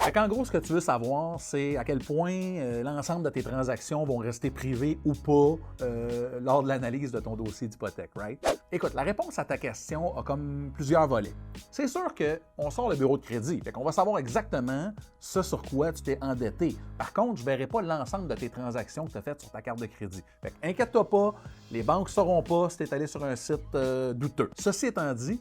Fait qu'en gros, ce que tu veux savoir, c'est à quel point l'ensemble de tes transactions vont rester privées ou pas lors de l'analyse de ton dossier d'hypothèque, right? Écoute, la réponse à ta question a comme plusieurs volets. C'est sûr qu'on sort le bureau de crédit, fait qu'on va savoir exactement ce sur quoi tu t'es endetté. Par contre, je ne verrai pas l'ensemble de tes transactions que tu as faites sur ta carte de crédit. Fait qu'inquiète-toi pas, les banques ne sauront pas si tu es allé sur un site douteux. Ceci étant dit,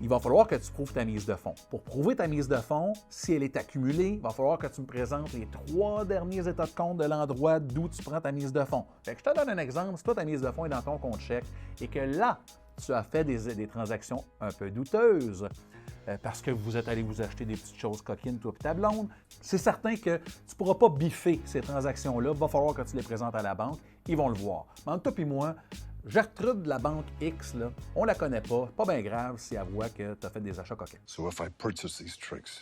il va falloir que tu prouves ta mise de fonds. Pour prouver ta mise de fonds, si elle est accumulée, il va falloir que tu me présentes les 3 derniers états de compte de l'endroit d'où tu prends ta mise de fonds. Fait que je te donne un exemple. Si toi, ta mise de fonds est dans ton compte chèque et que là, tu as fait des transactions un peu douteuses parce que vous êtes allé vous acheter des petites choses coquines, toi et ta blonde, c'est certain que tu ne pourras pas biffer ces transactions-là. Il va falloir que tu les présentes à la banque. Ils vont le voir. Mais entre toi et moi, Gertrude de la banque X, là, on la connaît pas bien grave si elle voit que tu as fait des achats coquins. So if I purchase these tricks,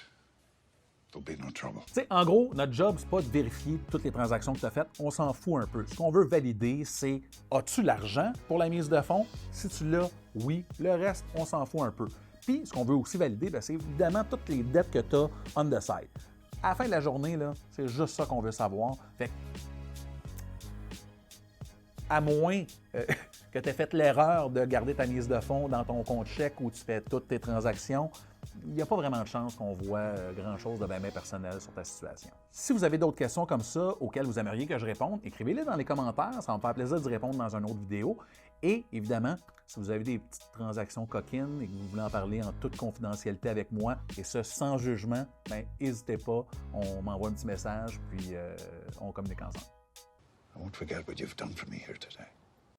there'll be no trouble. Tu sais, en gros, notre job, c'est pas de vérifier toutes les transactions que tu as faites, on s'en fout un peu. Ce qu'on veut valider, c'est as-tu l'argent pour la mise de fonds? Si tu l'as, oui. Le reste, on s'en fout un peu. Puis, ce qu'on veut aussi valider, c'est évidemment toutes les dettes que tu as on the side. À la fin de la journée, là, c'est juste ça qu'on veut savoir. Fait que, à moins que tu aies fait l'erreur de garder ta mise de fonds dans ton compte chèque où tu fais toutes tes transactions, il n'y a pas vraiment de chance qu'on voit grand-chose de bien personnel sur ta situation. Si vous avez d'autres questions comme ça auxquelles vous aimeriez que je réponde, écrivez-les dans les commentaires, ça va me faire plaisir d'y répondre dans une autre vidéo. Et évidemment, si vous avez des petites transactions coquines et que vous voulez en parler en toute confidentialité avec moi, et ce sans jugement, bien, n'hésitez pas, on m'envoie un petit message, puis on communique ensemble. I won't forget what you've done for me here today.